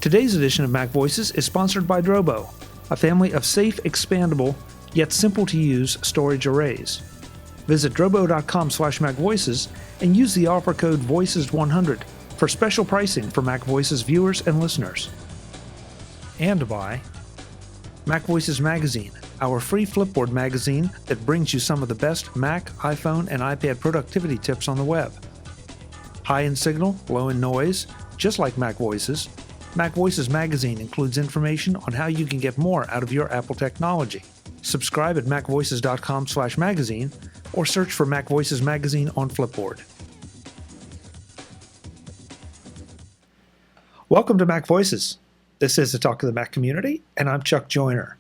Today's edition of Mac Voices is sponsored by Drobo, a family of safe, expandable, yet simple-to-use storage arrays. Visit drobo.com/MacVoices and use the offer code VOICES100 for special pricing for Mac Voices viewers and listeners. And by Mac Voices Magazine, our free Flipboard magazine that brings you some of the best Mac, iPhone, and iPad productivity tips on the web. High in signal, low in noise, just like Mac Voices, Mac Voices Magazine includes information on how you can get more out of your Apple technology. Subscribe at macvoices.com/magazine or search for Mac Voices Magazine on Flipboard. Welcome to Mac Voices. This is the Talk of the Mac community, and I'm Chuck Joyner.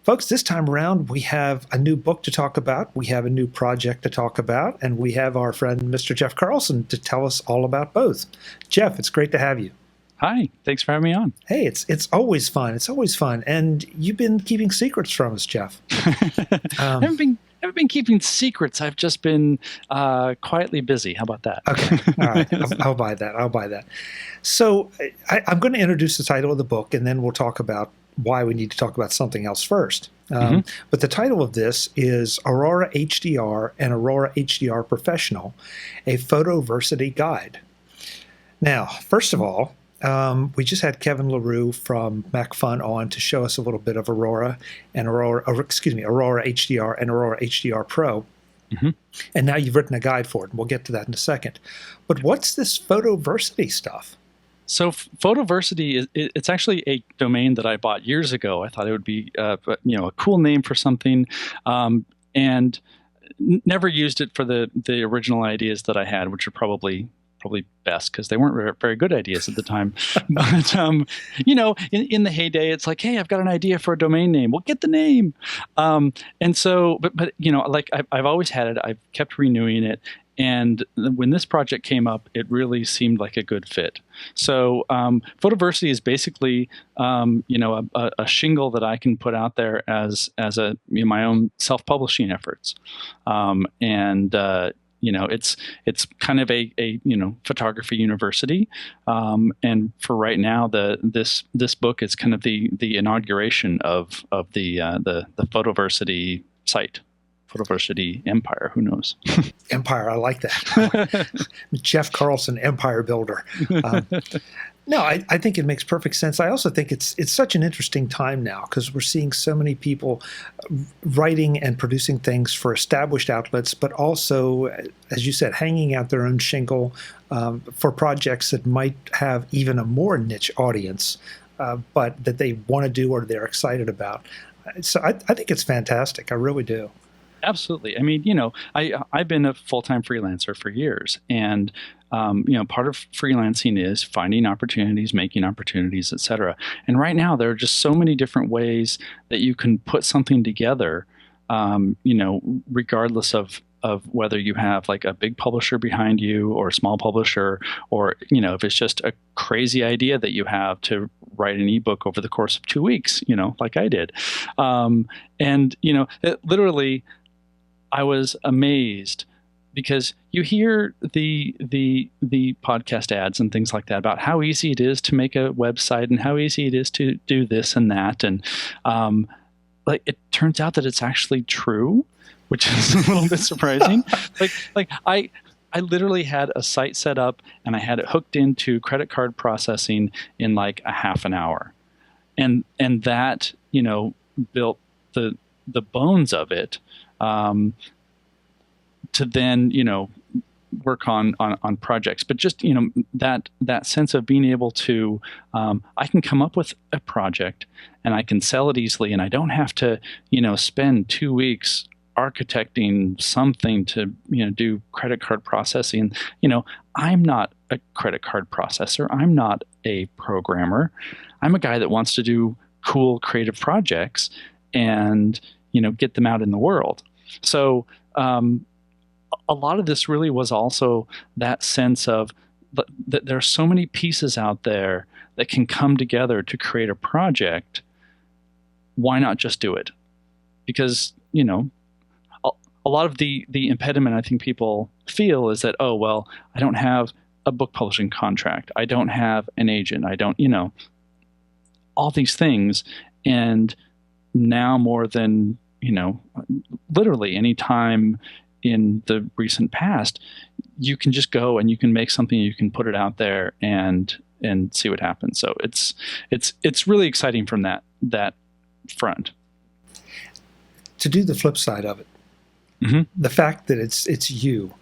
Folks, this time around, we have a new book to talk about, we have a new project to talk about, and we have our friend Mr. Jeff Carlson to tell us all about both. Jeff, it's great to have you. Hi, thanks for having me on. Hey, it's always fun. It's always fun. And you've been keeping secrets from us, Jeff. I haven't been keeping secrets. I've just been quietly busy. How about that? Okay. All right. I'll buy that. So I'm going to introduce the title of the book, and then we'll talk about why we need to talk about something else first. But the title of this is Aurora HDR and Aurora HDR Professional, a Photoversity Guide. Now, first of all, we just had Kevin LaRue from Macphun on to show us a little bit of Aurora HDR and Aurora HDR Pro. Mm-hmm. And now you've written a guide for it, and we'll get to that in a second. But what's this Photoversity stuff? So Photoversity, it's actually a domain that I bought years ago. I thought it would be a cool name for something, and never used it for the original ideas that I had, which are probably best because they weren't very good ideas at the time. But, in the heyday, it's like, hey, I've got an idea for a domain name. Well, get the name. And so, but like I've always had it. I've kept renewing it. And when this project came up, it really seemed like a good fit. So Photoversity is basically, a shingle that I can put out there as my own self-publishing efforts. It's kind of a photography university, and for right now, this book is kind of the inauguration of the Photoversity site, Photoversity Empire. Who knows? Empire, I like that. Jeff Carlson, Empire Builder. No, I think it makes perfect sense. I also think it's such an interesting time now because we're seeing so many people writing and producing things for established outlets, but also, as you said, hanging out their own shingle for projects that might have even a more niche audience, but that they want to do or they're excited about. So I think it's fantastic. I really do. Absolutely. I mean, I've been a full-time freelancer for years, and part of freelancing is finding opportunities, making opportunities, et cetera. And right now, there are just so many different ways that you can put something together, regardless of whether you have like a big publisher behind you or a small publisher, or, if it's just a crazy idea that you have to write an ebook over the course of 2 weeks, like I did. Literally, I was amazed because you hear the podcast ads and things like that about how easy it is to make a website and how easy it is to do this and that, and it turns out that it's actually true, which is a little bit surprising. I literally had a site set up and I had it hooked into credit card processing in like a half an hour, and that built the bones of it. To then, work on projects, but just, that sense of being able to, I can come up with a project and I can sell it easily, and I don't have to, spend 2 weeks architecting something to, do credit card processing. I'm not a credit card processor. I'm not a programmer. I'm a guy that wants to do cool creative projects and, get them out in the world. So, a lot of this really was also that sense of that there are so many pieces out there that can come together to create a project. Why not just do it? Because, a lot of the impediment I think people feel is that, oh, well, I don't have a book publishing contract. I don't have an agent. I don't, all these things. And now more than, literally any time in the recent past, you can just go and you can make something, you can put it out there and see what happens. So it's really exciting from that front. To do the flip side of it, the fact that it's you,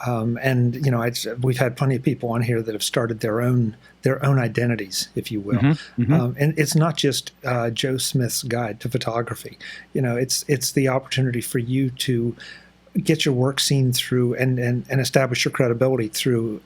and we've had plenty of people on here that have started their own identities, if you will, and it's not just Joe Smith's Guide to Photography. It's the opportunity for you to get your work seen through and establish your credibility through,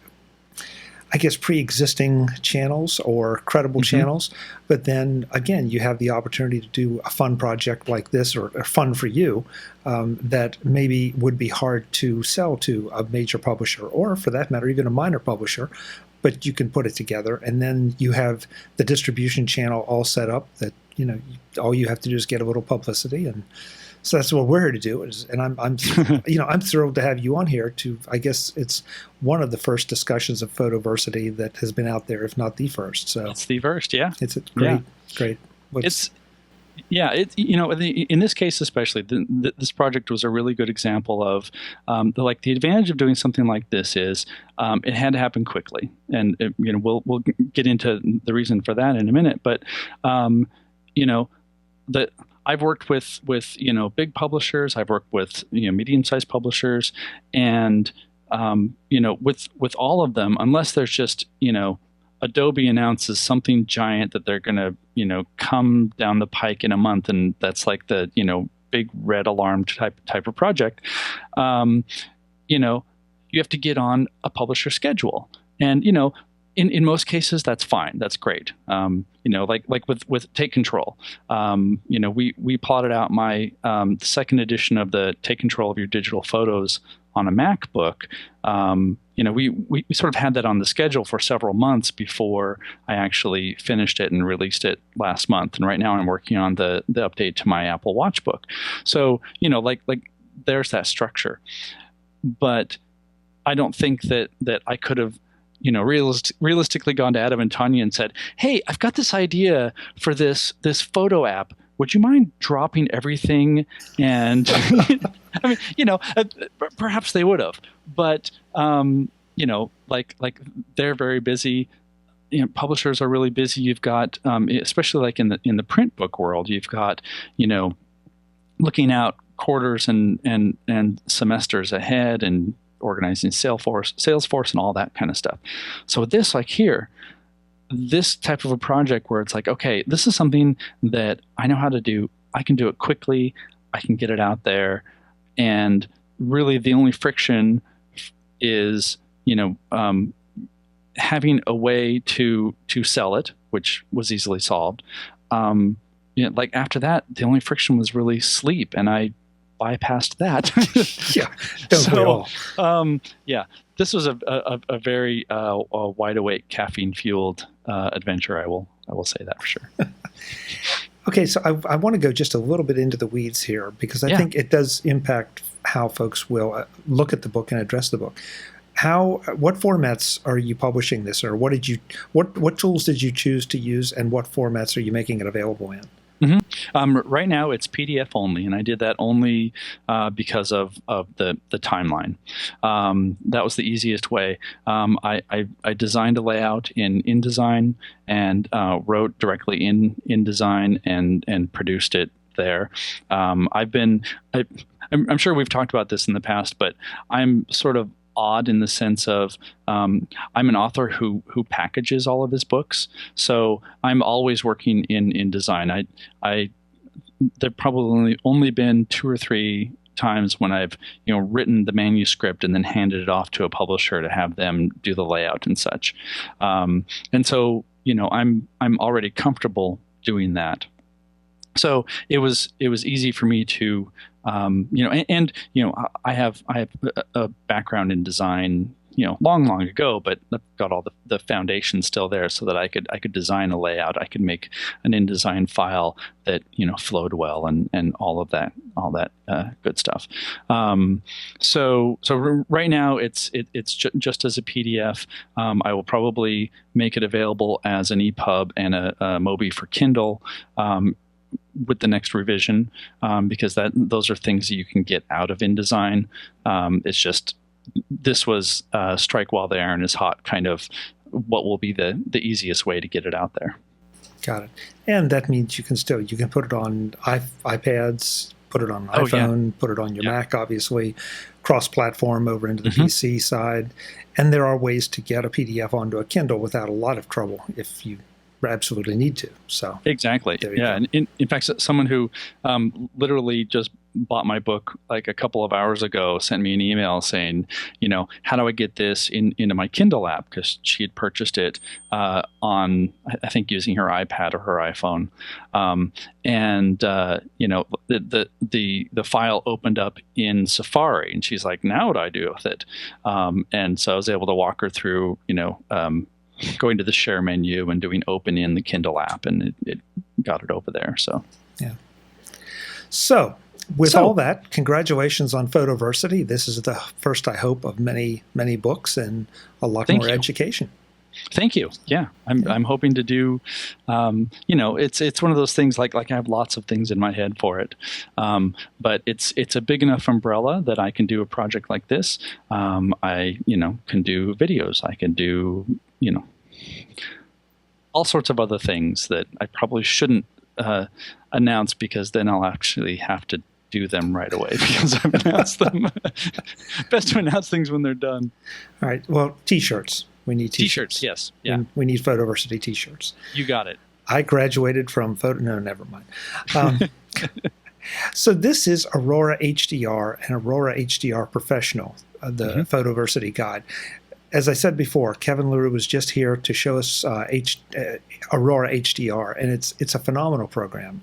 I guess, pre-existing channels or credible channels. But then again, you have the opportunity to do a fun project like this, or fun for you, that maybe would be hard to sell to a major publisher, or for that matter, even a minor publisher. But you can put it together, and then you have the distribution channel all set up that, all you have to do is get a little publicity. And so that's what we're here to do. And I'm I'm thrilled to have you on here to, I guess it's one of the first discussions of Photoversity that has been out there, if not the first. So it's the first, yeah. It's great, great. In this case especially, this project was a really good example of the advantage of doing something like this is it had to happen quickly, and we'll get into the reason for that in a minute. But I've worked with big publishers. I've worked with medium-sized publishers, and with all of them, unless there's just Adobe announces something giant that they're going to come down the pike in a month, and that's like the big red alarm type of project. You have to get on a publisher schedule, and in most cases, that's fine. That's great. Like with Take Control, we plotted out my second edition of the Take Control of Your Digital Photos on a MacBook. We sort of had that on the schedule for several months before I actually finished it and released it last month. And right now I'm working on the update to my Apple Watch book. So, there's that structure. But I don't think that I could have realistically gone to Adam and Tanya and said, "Hey, I've got this idea for this photo app. Would you mind dropping everything?" And I mean, perhaps they would have, but they're very busy. Publishers are really busy. You've got, especially like in the print book world, you've got, looking out quarters and semesters ahead, and organizing Salesforce and all that kind of stuff. So with this, this type of a project where it's like, okay, this is something that I know how to do. I can do it quickly. I can get it out there. And really the only friction is, having a way to sell it, which was easily solved. After that, the only friction was really sleep. And I bypassed that. Yeah, don't we all? This was a very wide awake, caffeine fueled adventure. I will say that for sure. Okay, so I want to go just a little bit into the weeds here, because I think it does impact how folks will look at the book and address the book. What formats are you publishing this, or what tools did you choose to use, and what formats are you making it available in? Right now it's PDF only, and I did that only because of the timeline. That was the easiest way. I designed a layout in InDesign and wrote directly in InDesign and produced it there. I'm sure we've talked about this in the past, but I'm sort of odd in the sense of I'm an author who packages all of his books, so I'm always working in InDesign. There've probably only been 2 or 3 times when I've written the manuscript and then handed it off to a publisher to have them do the layout and such. And so I'm already comfortable doing that. So it was easy for me to I have a background in design, long ago, but I've got all the foundation still there so that I could design a layout. I could make an InDesign file that flowed well and all that good stuff. So right now it's just as a PDF. I will probably make it available as an EPUB and a Mobi for Kindle. With the next revision, because those are things that you can get out of InDesign. It's just this was strike while the iron is hot, kind of what will be the easiest way to get it out there. Got it. And that means you can put it on iPads, put it on an iPhone, put it on your Mac, obviously, cross-platform over into the PC side. And there are ways to get a PDF onto a Kindle without a lot of trouble if you absolutely need to. So exactly. Yeah. And in fact, someone who literally just bought my book like a couple of hours ago sent me an email saying, how do I get this into my Kindle app? Because she had purchased it on, I think, using her iPad or her iPhone, the file opened up in Safari, and she's like, "Now what do I do with it?" And so I was able to walk her through, going to the share menu and doing open in the Kindle app, and it got it over there. So yeah. So with all that, congratulations on Photoversity. This is the first, I hope, of many, many books and a lot more education. Thank you. Yeah, I'm hoping to do. It's one of those things like I have lots of things in my head for it, but it's a big enough umbrella that I can do a project like this. I can do videos. I can do all sorts of other things that I probably shouldn't announce, because then I'll actually have to do them right away because I've announced them. Best to announce things when they're done. All right. Well, T-shirts. We need T-shirts. Yes. Yeah. We need Photoversity T-shirts. You got it. I graduated from No, never mind. So this is Aurora HDR and Aurora HDR Professional, the Photoversity guide. As I said before, Kevin LaRue was just here to show us Aurora HDR, and it's a phenomenal program.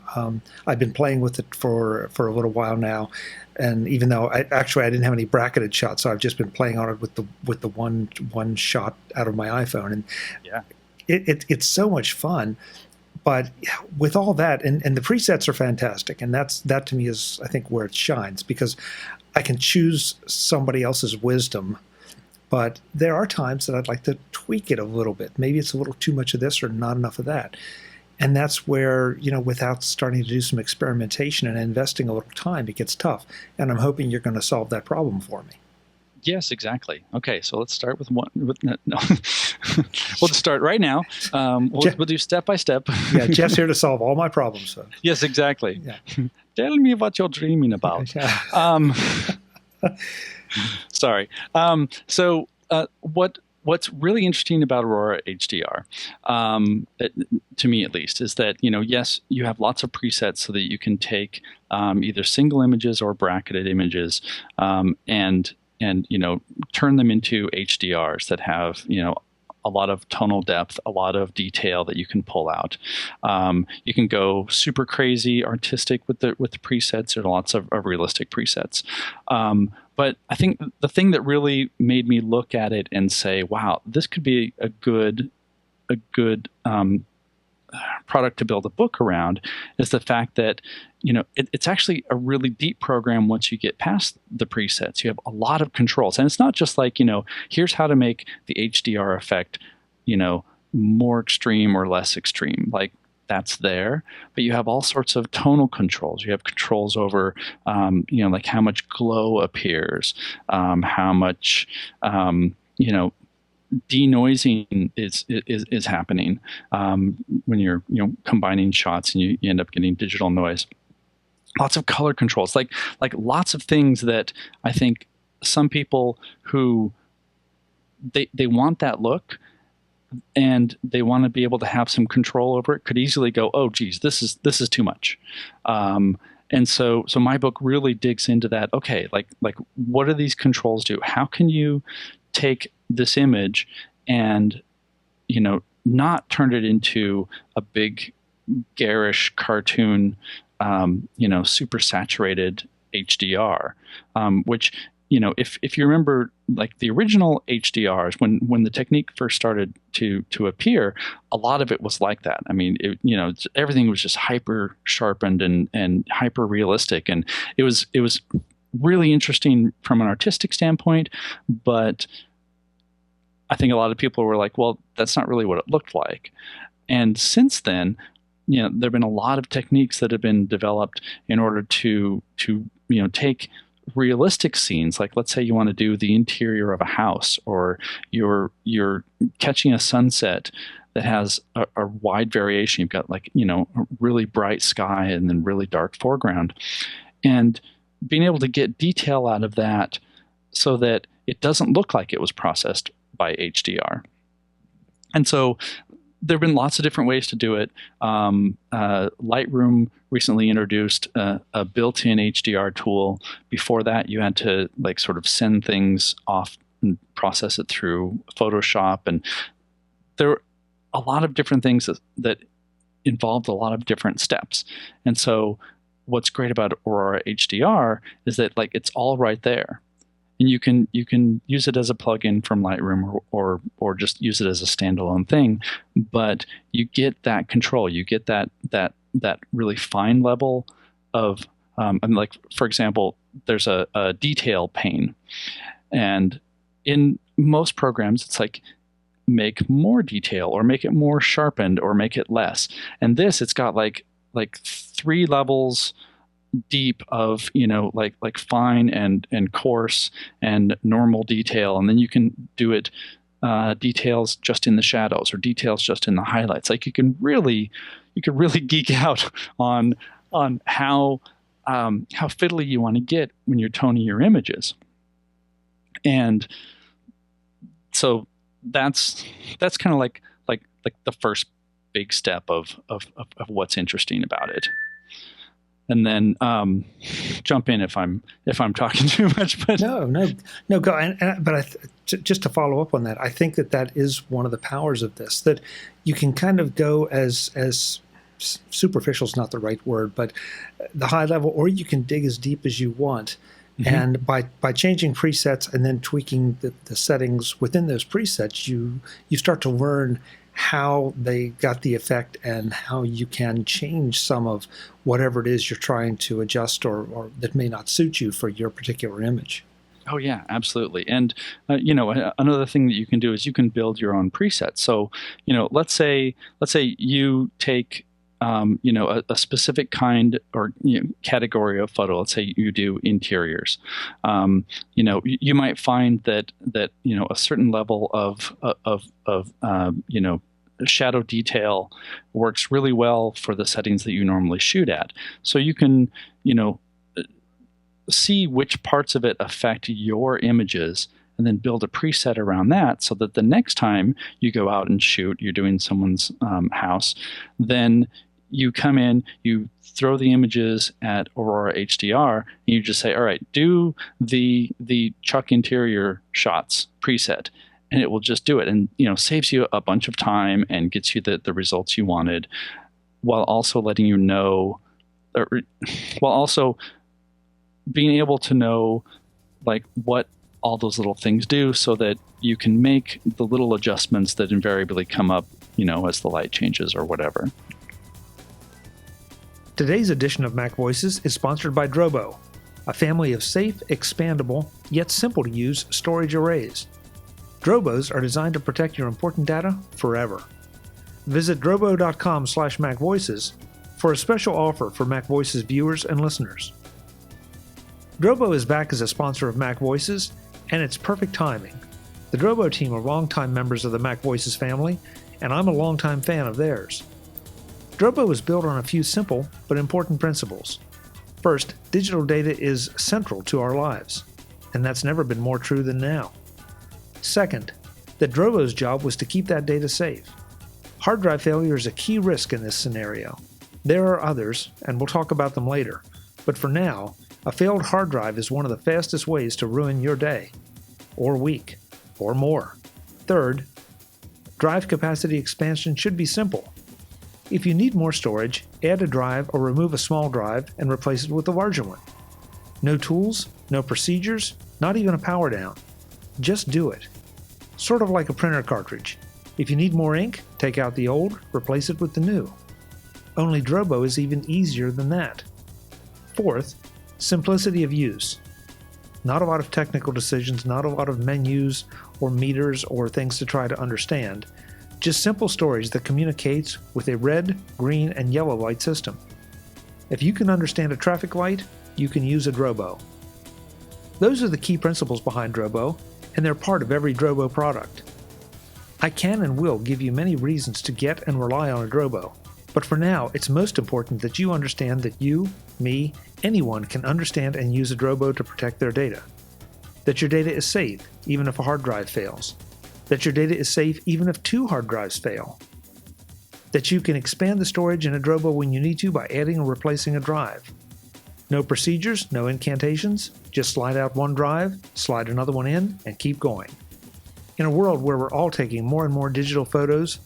I've been playing with it for a little while now, and even though I didn't have any bracketed shots, so I've just been playing on it with the one shot out of my iPhone, and it's so much fun. But with all that, and the presets are fantastic, and that to me is, I think, where it shines, because I can choose somebody else's wisdom. But there are times that I'd like to tweak it a little bit. Maybe it's a little too much of this or not enough of that. And that's where, without starting to do some experimentation and investing a little time, it gets tough. And I'm hoping you're going to solve that problem for me. Yes, exactly. Okay, so let's start with one. No. We'll just start right now. We'll do step by step. Yeah, Jeff's here to solve all my problems. So. Yes, exactly. Yeah. Tell me what you're dreaming about. Sorry. What's really interesting about Aurora HDR, to me at least, is that, yes, you have lots of presets so that you can take either single images or bracketed images and turn them into HDRs that have, a lot of tonal depth, a lot of detail that you can pull out. You can go super crazy artistic with the presets. There's lots of realistic presets. But I think the thing that really made me look at it and say, wow, this could be a good product to build a book around, is the fact that it's actually a really deep program once you get past the presets. You have a lot of controls, and it's not just like, here's how to make the HDR effect more extreme or less extreme. Like, that's there, but you have all sorts of tonal controls. You have controls over like how much glow appears, how much denoising is happening when you're combining shots and you end up getting digital noise. Lots of color controls, like lots of things that I think some people who they want that look and they want to be able to have some control over it could easily go, oh geez, this is too much. And so my book really digs into that. Okay, like what do these controls do? How can you take this image and not turn it into a big garish cartoon super saturated HDR, which if you remember, like the original HDRs, when the technique first started to appear, a lot of it was like that. I mean, everything was just hyper sharpened and hyper realistic, and it was really interesting from an artistic standpoint. But I think a lot of people were like, well, that's not really what it looked like. And since then, there have been a lot of techniques that have been developed in order to take realistic scenes, like let's say you want to do the interior of a house, or you're catching a sunset that has a wide variation. You've got like a really bright sky and then really dark foreground, and being able to get detail out of that so that it doesn't look like it was processed by HDR. And so there have been lots of different ways to do it. Lightroom recently introduced a built-in HDR tool. Before that, you had to like sort of send things off and process it through Photoshop. And there were a lot of different things that involved a lot of different steps. And so what's great about Aurora HDR is that like it's all right there. And you can use it as a plugin from Lightroom or just use it as a standalone thing, but you get that control. You get that really fine level of and like for example, there's a detail pane, and in most programs it's like make more detail or make it more sharpened or make it less. And this, it's got like 3 levels deep of like fine and coarse and normal detail, and then you can do it details just in the shadows or details just in the highlights. Like you could really geek out on how fiddly you want to get when you're toning your images. And so that's kind of like the first big step of what's interesting about it. And then jump in if I'm talking too much. But no, go. But just to follow up on that, I think that is one of the powers of this, that you can kind of go as superficial is not the right word, but the high level, or you can dig as deep as you want. Mm-hmm. And by changing presets and then tweaking the settings within those presets, you start to learn how they got the effect and how you can change some of whatever it is you're trying to adjust or that may not suit you for your particular image. Oh yeah, absolutely. And another thing that you can do is you can build your own presets. So let's say you take a specific kind or category of photo. Let's say you do interiors. You might find that a certain level of shadow detail works really well for the settings that you normally shoot at. So you can see which parts of it affect your images, and then build a preset around that, so that the next time you go out and shoot, you're doing someone's house, then you come in, you throw the images at Aurora HDR, and you just say, all right, do the Chuck interior shots preset, and it will just do it, and saves you a bunch of time and gets you the results you wanted, while also letting you know, while also being able to know like what all those little things do, so that you can make the little adjustments that invariably come up, as the light changes or whatever. Today's edition of MacVoices is sponsored by Drobo, a family of safe, expandable, yet simple to use storage arrays. Drobos are designed to protect your important data forever. Visit drobo.com/MacVoices for a special offer for MacVoices viewers and listeners. Drobo is back as a sponsor of MacVoices, and it's perfect timing. The Drobo team are longtime members of the MacVoices family, and I'm a longtime fan of theirs. Drobo is built on a few simple but important principles. First, digital data is central to our lives, and that's never been more true than now. Second, that Drobo's job was to keep that data safe. Hard drive failure is a key risk in this scenario. There are others, and we'll talk about them later, but for now, a failed hard drive is one of the fastest ways to ruin your day, or week, or more. Third, drive capacity expansion should be simple. If you need more storage, add a drive or remove a small drive and replace it with a larger one. No tools, no procedures, not even a power down. Just do it. Sort of like a printer cartridge. If you need more ink, take out the old, replace it with the new. Only Drobo is even easier than that. Fourth, simplicity of use. Not a lot of technical decisions, not a lot of menus or meters or things to try to understand. Just simple storage that communicates with a red, green, and yellow light system. If you can understand a traffic light, you can use a Drobo. Those are the key principles behind Drobo, and they're part of every Drobo product. I can and will give you many reasons to get and rely on a Drobo, but for now, it's most important that you understand that you, me, anyone can understand and use a Drobo to protect their data. That your data is safe, even if a hard drive fails. That your data is safe even if 2 hard drives fail. That you can expand the storage in a Drobo when you need to by adding or replacing a drive. No procedures, no incantations, just slide out one drive, slide another one in, and keep going. In a world where we're all taking more and more digital photos,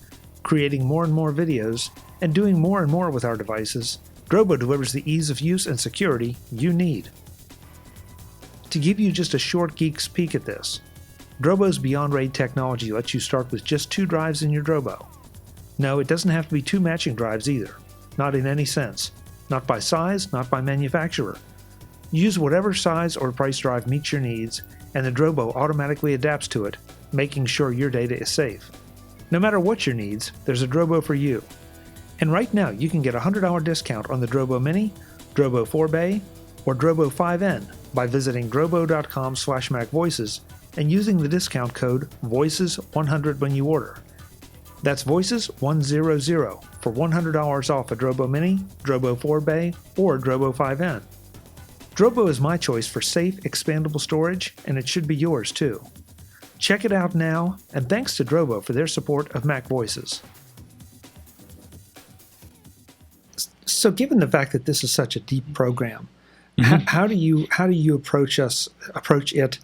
creating more and more videos, and doing more and more with our devices, Drobo delivers the ease of use and security you need. To give you just a short geek's peek at this, Drobo's Beyond RAID technology lets you start with just 2 drives in your Drobo. No, it doesn't have to be 2 matching drives either. Not in any sense. Not by size, not by manufacturer. Use whatever size or price drive meets your needs, and the Drobo automatically adapts to it, making sure your data is safe. No matter what your needs, there's a Drobo for you. And right now, you can get a $100 discount on the Drobo Mini, Drobo 4Bay, or Drobo 5N by visiting drobo.com/MacVoices and using the discount code VOICES100 when you order. That's VOICES100 for $100 off a Drobo Mini, Drobo 4Bay, or Drobo 5N. Drobo is my choice for safe, expandable storage, and it should be yours too. Check it out now, and thanks to Drobo for their support of MacVoices. So, given the fact that this is such a deep program, how do you approach it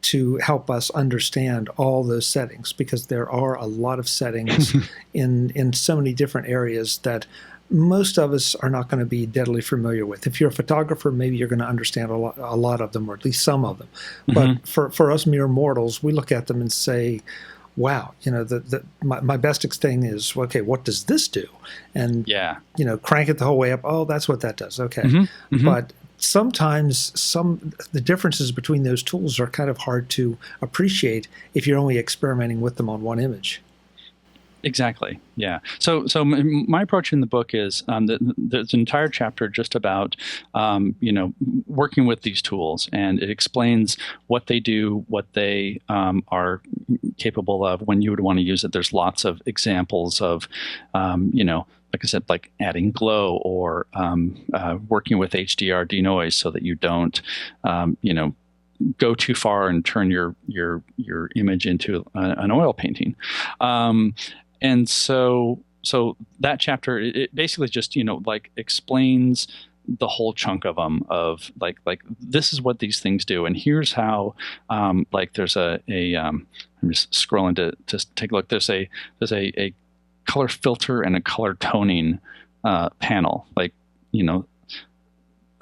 to help us understand all those settings? Because there are a lot of settings in so many different areas that most of us are not going to be deadly familiar with. If you're a photographer, maybe you're going to understand a lot of them, or at least some of them. But for us mere mortals, we look at them and say, wow, my best thing is, okay, what does this do? And, crank it the whole way up. Oh, that's what that does. Okay. But sometimes the differences between those tools are kind of hard to appreciate if you're only experimenting with them on one image. Exactly. Yeah. So my approach in the book is there's an entire chapter just about working with these tools, and it explains what they do, what they are capable of when you would want to use it. There's lots of examples of like I said, like adding glow or working with HDR denoise so that you don't go too far and turn your image into an oil painting. And so that chapter, it basically just, explains the whole chunk of them, of like this is what these things do. And here's how, there's I'm just scrolling to take a look. There's a color filter and a color toning panel. I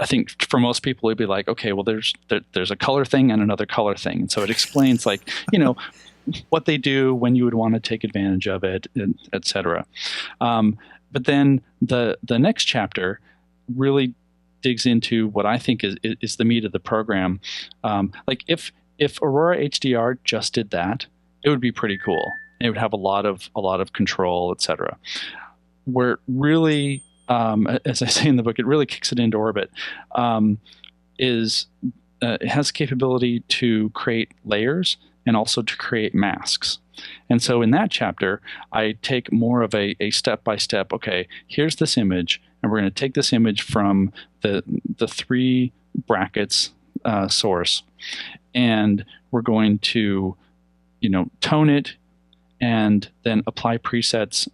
think for most people, it'd be like, okay, well, there's a color thing and another color thing. And so it explains what they do, when you would want to take advantage of it, et cetera. But then the next chapter really digs into what I think is the meat of the program. If Aurora HDR just did that, it would be pretty cool. It would have a lot of control, et cetera. Where it really, as I say in the book, it really kicks it into orbit, it has capability to create layers and also to create masks. And so in that chapter, I take more of a step-by-step, okay, here's this image, and we're going to take this image from the 3 brackets source, and we're going to, tone it, and then apply presets.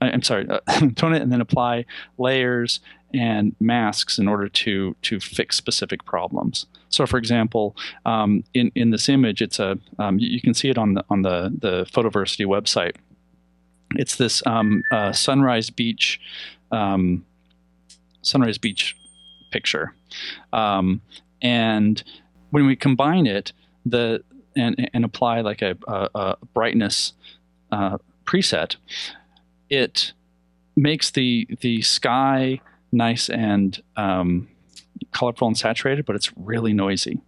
Tone it and then apply layers and masks in order to fix specific problems. So, for example, in this image, it's you can see it on the Photoversity website. It's this sunrise beach picture, and when we combine it, and apply like a brightness preset, it makes the sky nice and colorful and saturated, but it's really noisy.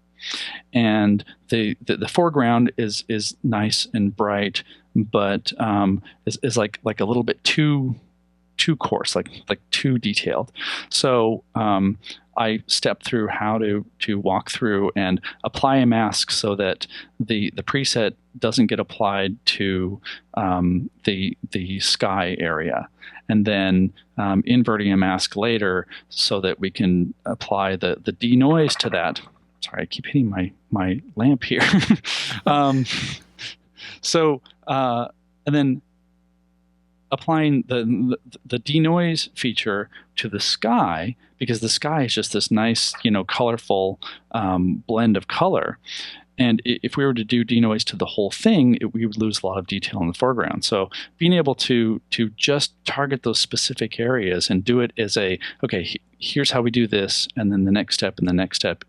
And the foreground is nice and bright, but is like a little bit too coarse, like too detailed. So I stepped through how to walk through and apply a mask so that the preset doesn't get applied to the sky area, and then inverting a mask later so that we can apply the denoise to that. Sorry, I keep hitting my lamp here. And then applying the denoise feature to the sky, because the sky is just this nice, colorful blend of color. And if we were to do denoise to the whole thing, we would lose a lot of detail in the foreground. So being able to just target those specific areas and do it as here's how we do this, and then the next step and the next step,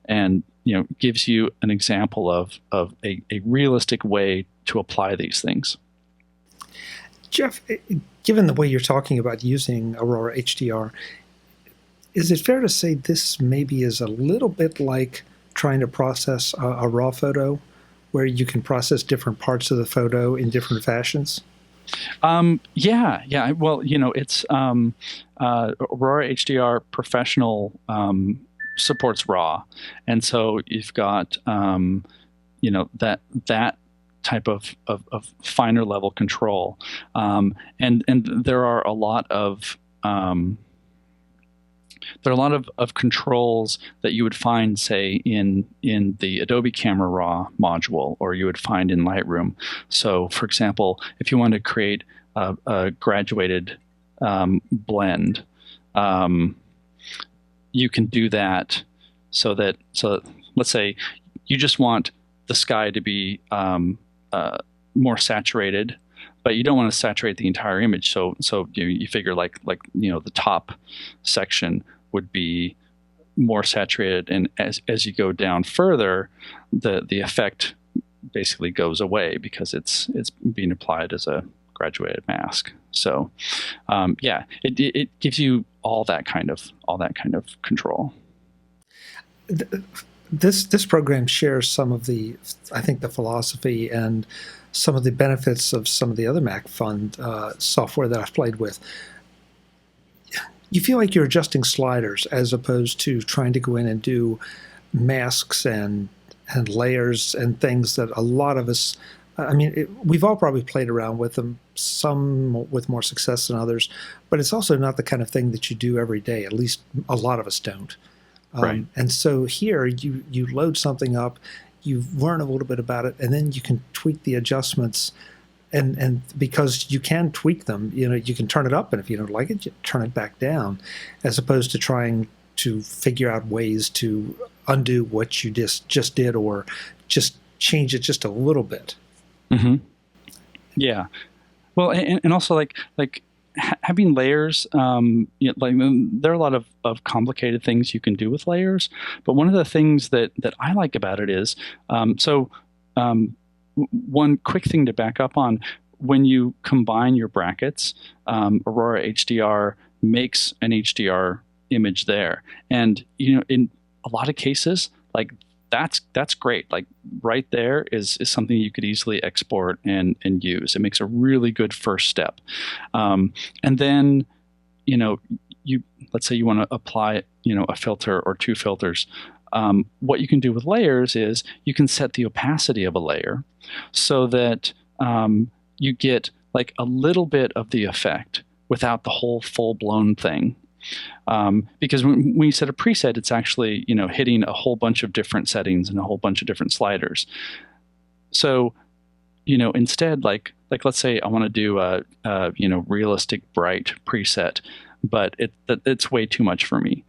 and gives you an example of a realistic way to apply these things. Jeff, given the way you're talking about using Aurora HDR, is it fair to say this maybe is a little bit like trying to process a raw photo, where you can process different parts of the photo in different fashions? Yeah. Well, it's Aurora HDR Professional supports RAW, and so you've got that type of finer level control, and there are a lot of controls that you would find, say, in the Adobe Camera Raw module, or you would find in Lightroom. So, for example, if you want to create a graduated blend, you can do that so that let's say you just want the sky to be more saturated, but you don't want to saturate the entire image. So you figure like the top section would be more saturated, and as you go down further, the effect basically goes away because it's being applied as a graduated mask. So it gives you all that kind of control. This program shares some of the philosophy and some of the benefits of some of the other Macphun software that I've played with. You feel like you're adjusting sliders as opposed to trying to go in and do masks and layers and things that a lot of us, we've all probably played around with them, some with more success than others, but it's also not the kind of thing that you do every day. At least a lot of us don't. Right. And so here you load something up, you learn a little bit about it, and then you can tweak the adjustments. And because you can tweak them, you can turn it up, and if you don't like it, you turn it back down, as opposed to trying to figure out ways to undo what you just did, or just change it just a little bit. Mm-hmm. Yeah. Well, and also like having layers, there are a lot of complicated things you can do with layers, but one of the things that I like about it is, one quick thing to back up on: when you combine your brackets, Aurora HDR makes an HDR image there, and in a lot of cases, like that's great. Like right there is something you could easily export and use. It makes a really good first step. And then, let's say you want to apply, a filter or two filters. What you can do with layers is you can set the opacity of a layer so that you get like a little bit of the effect without the whole full-blown thing. Because when you set a preset, it's actually hitting a whole bunch of different settings and a whole bunch of different sliders. So instead, like let's say I want to do a realistic bright preset, but it's way too much for me.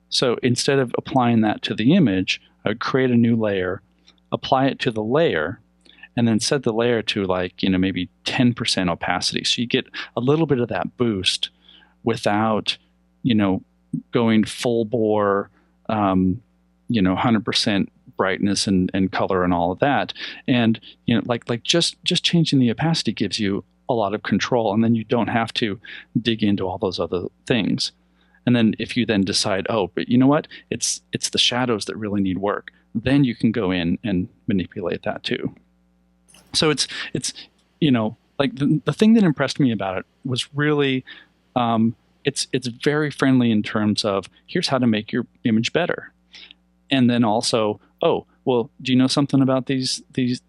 So instead of applying that to the image, I would create a new layer, apply it to the layer, and then set the layer to maybe 10% opacity. So you get a little bit of that boost without going full bore, 100% brightness and color and all of that. And like just changing the opacity gives you a lot of control, and then you don't have to dig into all those other things. And then if you then decide, oh, but you know what, it's the shadows that really need work, then you can go in and manipulate that too. So it's like the thing that impressed me about it was really it's very friendly in terms of here's how to make your image better. And then also, oh, well, do you know something about these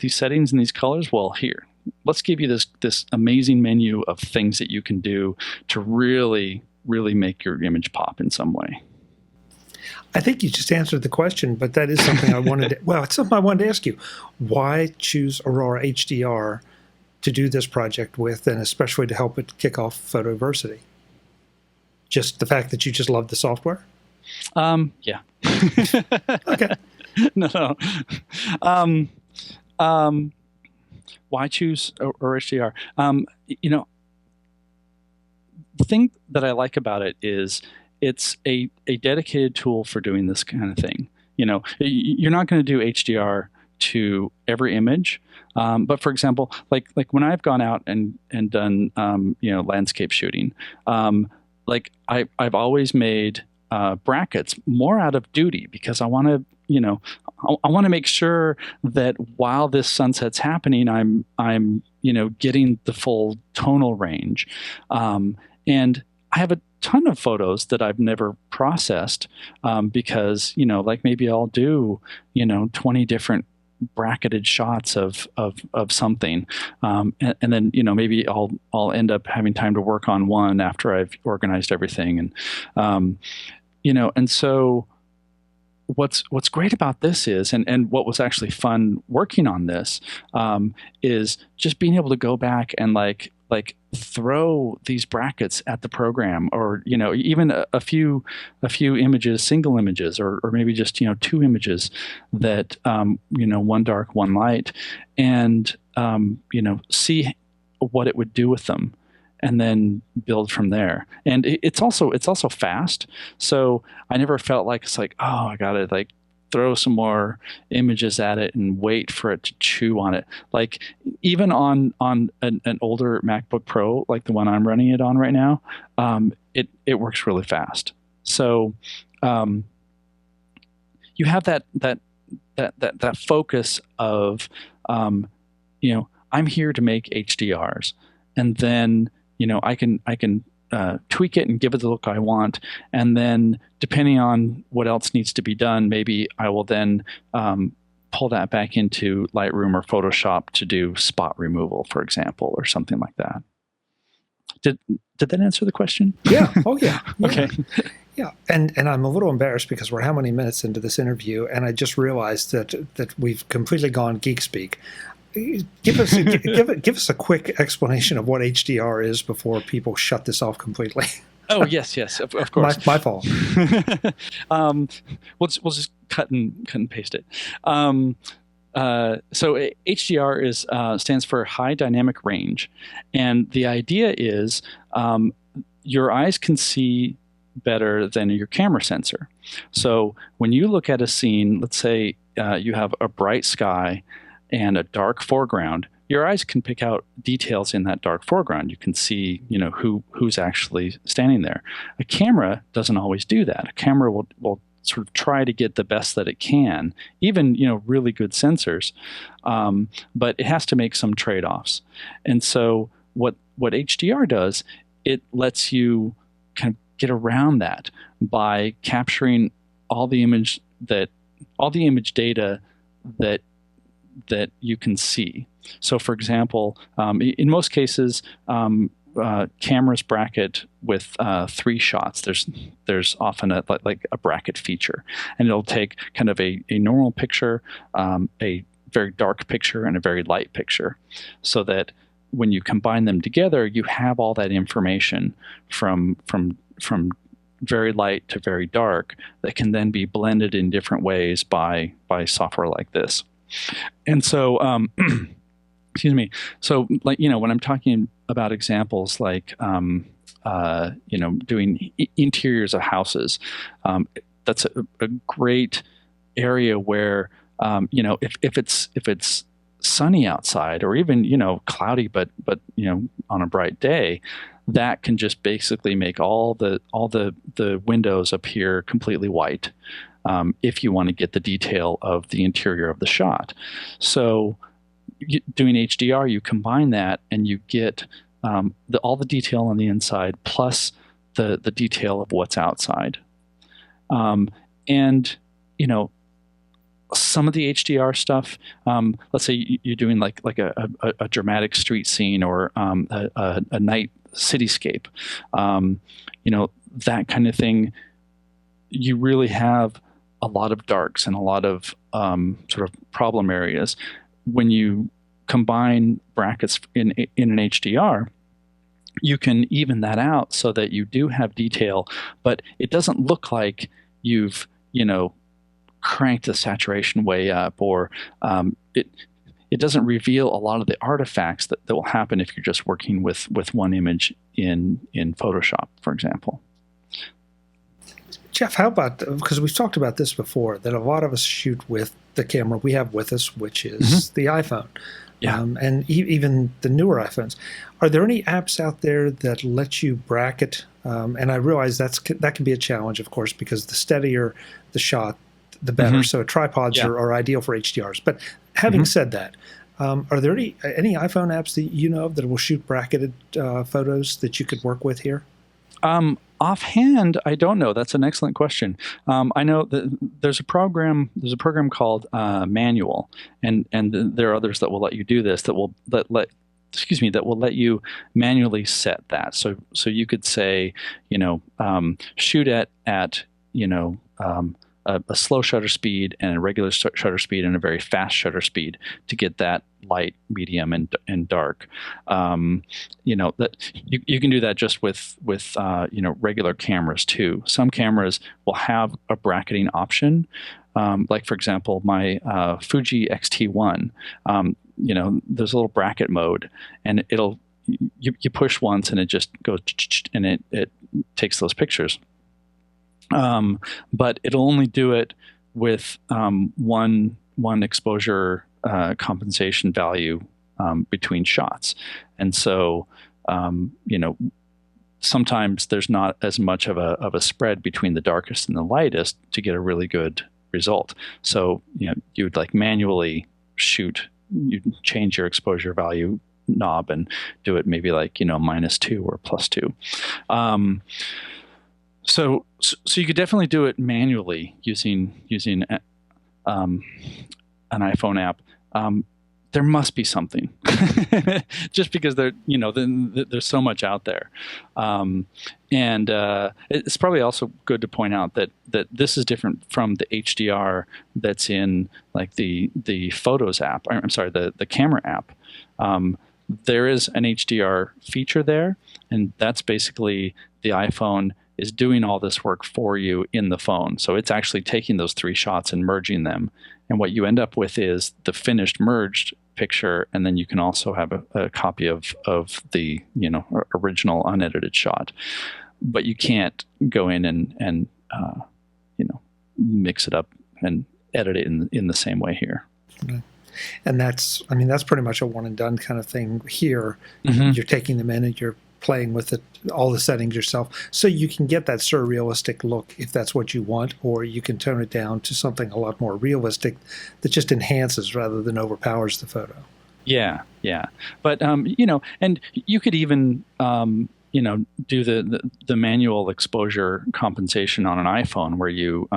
settings and these colors? Well, here, let's give you this amazing menu of things that you can do to really, really make your image pop in some way. I think you just answered the question, but that is something I wanted to, well, it's something I wanted to ask you. Why choose Aurora HDR to do this project with, and especially to help it kick off Photoversity? Just the fact that you just love the software? Yeah. Okay. No. Why choose Aurora HDR? The thing that I like about it is it's a dedicated tool for doing this kind of thing. You're not going to do HDR to every image, but for example, like when I've gone out and done landscape shooting, like I've always made brackets more out of duty, because I want to I want to make sure that while this sunset's happening, I'm getting the full tonal range, and I have a ton of photos that I've never processed because like maybe I'll do 20 different bracketed shots of something, and then maybe I'll end up having time to work on one after I've organized everything, and and so what's great about this is, and what was actually fun working on this is just being able to go back and like throw these brackets at the program, or even a few images, single images, or maybe just 2 images that one dark, one light, and see what it would do with them, and then build from there. And it's also fast, so I never felt like it's like, oh, I gotta like throw some more images at it and wait for it to chew on it. Like even on an older MacBook Pro, like the one I'm running it on right now, it works really fast. So you have that focus of I'm here to make HDRs, and then I can tweak it and give it the look I want, and then depending on what else needs to be done, maybe I will then pull that back into Lightroom or Photoshop to do spot removal, for example, or something like that. Did that answer the question? Yeah. Oh yeah. Okay. Yeah, and I'm a little embarrassed because we're how many minutes into this interview, and I just realized that we've completely gone geek speak. Give us a quick explanation of what HDR is before people shut this off completely. Oh yes, of course. My fault. We'll just cut and paste it. So HDR is stands for high dynamic range, and the idea is your eyes can see better than your camera sensor. So when you look at a scene, let's say you have a bright sky and a dark foreground, your eyes can pick out details in that dark foreground. You can see, who's actually standing there. A camera doesn't always do that. A camera will sort of try to get the best that it can, even really good sensors, but it has to make some trade-offs. And so what HDR does, it lets you kind of get around that by capturing all the image data that you can see. So for example, in most cases, cameras bracket with 3 shots. There's often a bracket feature, and it'll take kind of a normal picture, a very dark picture, and a very light picture, so that when you combine them together, you have all that information from very light to very dark that can then be blended in different ways by software like this. And so, excuse me. So, when I'm talking about examples like, doing interiors of houses, that's a great area where if it's sunny outside, or even cloudy, but on a bright day, that can just basically make all the windows appear completely white, if you want to get the detail of the interior of the shot. So doing HDR, you combine that and you get all the detail on the inside plus the detail of what's outside. And some of the HDR stuff, let's say you're doing like a dramatic street scene, or a night cityscape, that kind of thing, you really have a lot of darks and a lot of sort of problem areas. When you combine brackets in an HDR, you can even that out so that you do have detail, but it doesn't look like you've cranked the saturation way up, or it doesn't reveal a lot of the artifacts that will happen if you're just working with one image in Photoshop, for example. Jeff, how about, because we've talked about this before, that a lot of us shoot with the camera we have with us, which is the iPhone. Yeah. And even the newer iPhones. Are there any apps out there that let you bracket? And I realize that can be a challenge, of course, because the steadier the shot, the better. So tripods are ideal for HDRs. But having said that, are there any iPhone apps that you know of that will shoot bracketed photos that you could work with here? Offhand, I don't know. That's an excellent question. I know that there's a program called Manual, and there are others that will let you do this, that will let you manually set that. So you could say, shoot at a slow shutter speed and a regular shutter speed and a very fast shutter speed to get that light, medium, and dark. That you can do that just with regular cameras too. Some cameras will have a bracketing option. Like for example, my Fuji X-T1. There's a little bracket mode, and you push once and it just goes and it takes those pictures. But it'll only do it with one exposure compensation value between shots, and so sometimes there's not as much of a spread between the darkest and the lightest to get a really good result. So you would like manually shoot, you change your exposure value knob and do it maybe like -2 or +2. So you could definitely do it manually using an iPhone app. There must be something, just because there's so much out there, and it's probably also good to point out that this is different from the HDR that's in like the Photos app. I'm sorry, the Camera app. There is an HDR feature there, and that's basically the iPhone is doing all this work for you in the phone. So it's actually taking those 3 shots and merging them. And what you end up with is the finished merged picture, and then you can also have a copy of the original unedited shot. But you can't go in and mix it up and edit it in the same way here. Okay. And that's pretty much a one and done kind of thing here. You're taking them in and you're playing with it, all the settings yourself, so you can get that surrealistic look if that's what you want, or you can tone it down to something a lot more realistic that just enhances rather than overpowers the photo. Yeah. But and you could even do the manual exposure compensation on an iPhone, where you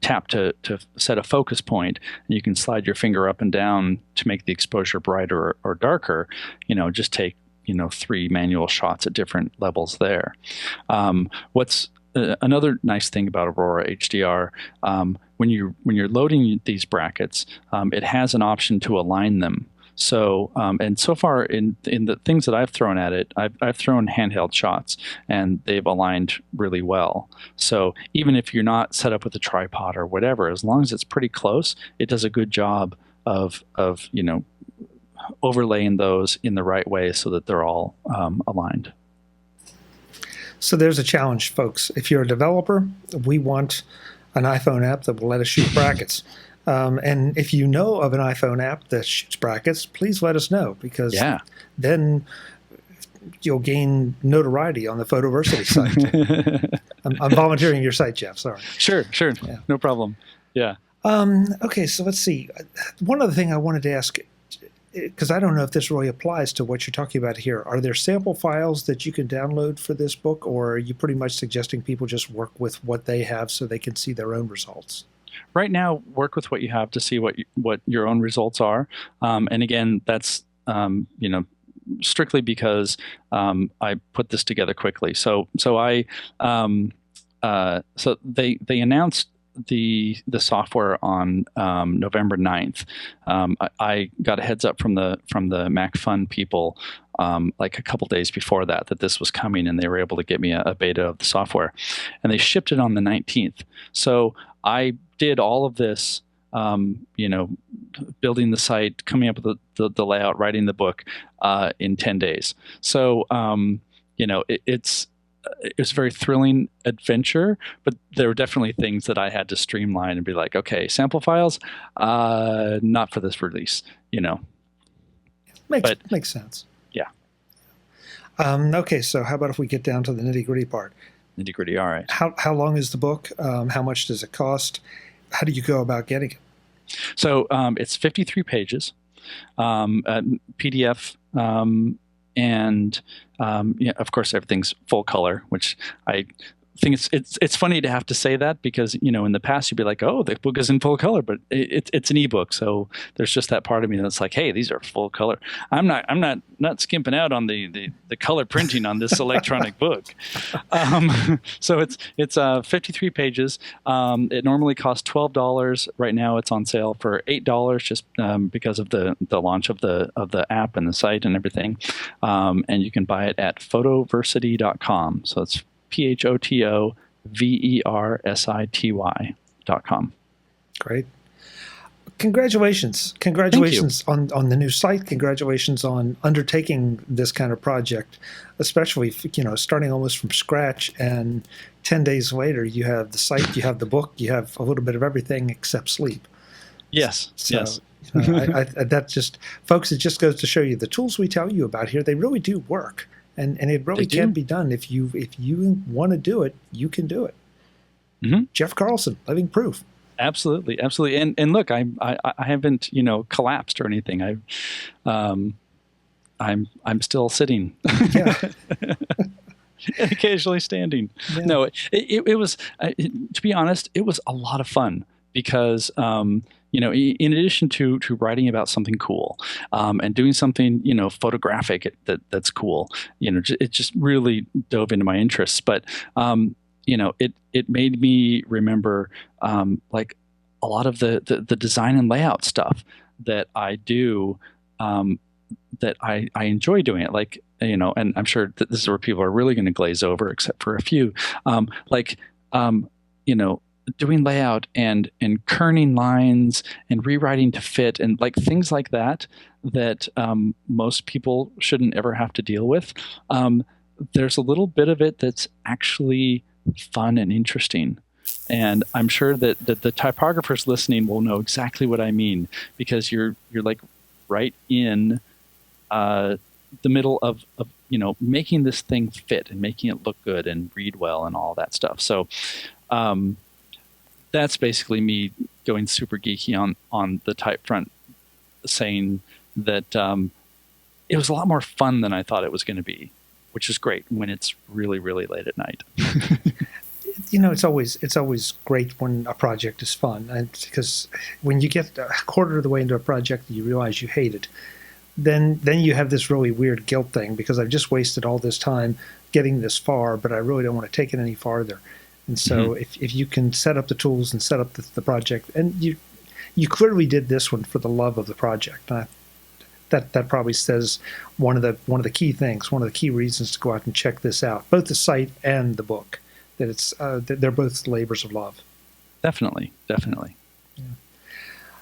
tap to set a focus point, and you can slide your finger up and down to make the exposure brighter or darker. Just take 3 manual shots at different levels there. What's another nice thing about Aurora HDR, when you're loading these brackets, it has an option to align them. So and so far in the things that I've thrown at it, I've thrown handheld shots, and they've aligned really well. So even if you're not set up with a tripod or whatever, as long as it's pretty close, it does a good job of overlaying those in the right way so that they're all aligned. So there's a challenge, folks. If you're a developer, we want an iPhone app that will let us shoot brackets. And if you know of an iPhone app that shoots brackets, please let us know, because then you'll gain notoriety on the Photoversity site. I'm volunteering your site, Jeff. Sorry. Sure. Yeah. No problem. Yeah. Okay, so let's see. One other thing I wanted to ask, because I don't know if this really applies to what you're talking about here. Are there sample files that you can download for this book, or are you pretty much suggesting people just work with what they have so they can see their own results? Right now, work with what you have to see what your own results are. And again, that's strictly because I put this together quickly. So they announced the software on November 9th. I got a heads up from the Macphun people like a couple days before that this was coming, and they were able to get me a beta of the software, and they shipped it on the 19th. So I did all of this, building the site, coming up with the layout, writing the book in 10 days. So it's a very thrilling adventure, but there were definitely things that I had to streamline and be like, okay, sample files, not for this release, Makes sense. Yeah. Okay, so how about if we get down to the nitty-gritty part? Nitty-gritty, all right. How long is the book? How much does it cost? How do you go about getting it? So it's 53 pages, PDF, and of course everything's full color, which I think it's funny to have to say that, because in the past you'd be like, oh, the book is in full color, but it's an ebook, so there's just that part of me that's like, hey, these are full color. I'm not skimping out on the color printing on this electronic book. So it's 53 pages. It normally costs $12. Right now it's on sale for $8, just because of the launch of the app and the site and everything. And you can buy it at photoversity.com. So it's PHOTOVERSITY.com. Great. Congratulations on the new site. Congratulations on undertaking this kind of project, especially starting almost from scratch, and 10 days later you have the site, you have the book, you have a little bit of everything except sleep. Yes. So, yes. That just, folks, it just goes to show you the tools we tell you about here, they really do work. And it really can be done. If you want to do it, you can do it. Mm-hmm. Jeff Carlson, living proof. Absolutely. And look, I haven't collapsed or anything. I'm still sitting. Yeah. And occasionally standing. Yeah. No, it was to be honest, it was a lot of fun, because in addition to writing about something cool, and doing something photographic that's cool, it just really dove into my interests. But it made me remember like a lot of the design and layout stuff that I do, that I enjoy doing it. Like and I'm sure that this is where people are really going to glaze over, except for a few, doing layout and kerning lines and rewriting to fit, and like things like that most people shouldn't ever have to deal with. There's a little bit of it that's actually fun and interesting, and I'm sure that the typographers listening will know exactly what I mean, because you're like right in the middle of making this thing fit and making it look good and read well and all that stuff. So that's basically me going super geeky on the type front, saying that it was a lot more fun than I thought it was going to be, which is great when it's really, really late at night. It's always great when a project is fun, because when you get a quarter of the way into a project and you realize you hate it, then you have this really weird guilt thing, because I've just wasted all this time getting this far, but I really don't want to take it any farther. And so if you can set up the tools and set up the project, and you clearly did this one for the love of the project. That probably says one of the key things, one of the key reasons to go out and check this out, both the site and the book, that it's they're both labors of love. Definitely. Yeah.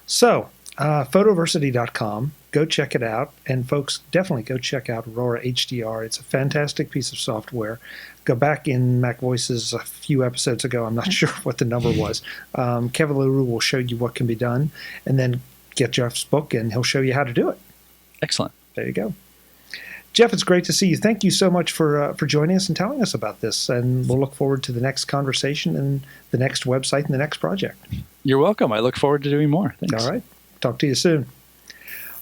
So photoversity.com. go check it out. And folks, definitely go check out Aurora HDR. It's a fantastic piece of software. Go back in MacVoices a few episodes ago. I'm not sure what the number was. Kevin LaRue will show you what can be done, and then get Jeff's book, and he'll show you how to do it. Excellent. There you go. Jeff, it's great to see you. Thank you so much for joining us and telling us about this. And we'll look forward to the next conversation and the next website and the next project. You're welcome. I look forward to doing more. Thanks. All right. Talk to you soon.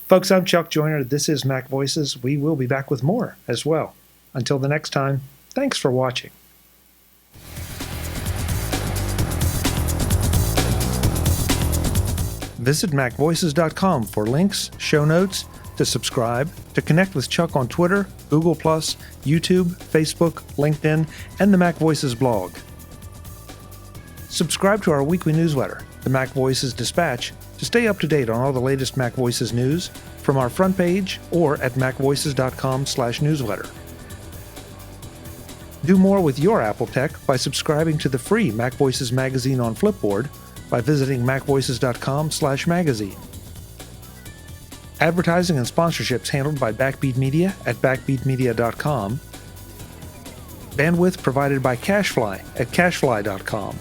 Folks, I'm Chuck Joyner. This is MacVoices. We will be back with more as well. Until the next time, thanks for watching. Visit MacVoices.com for links, show notes, to subscribe, to connect with Chuck on Twitter, Google+, YouTube, Facebook, LinkedIn, and the MacVoices blog. Subscribe to our weekly newsletter, the MacVoices Dispatch, to stay up to date on all the latest MacVoices news from our front page or at macvoices.com/newsletter. Do more with your Apple tech by subscribing to the free MacVoices magazine on Flipboard by visiting macvoices.com/magazine. Advertising and sponsorships handled by Backbeat Media at backbeatmedia.com. Bandwidth provided by CacheFly at cachefly.com.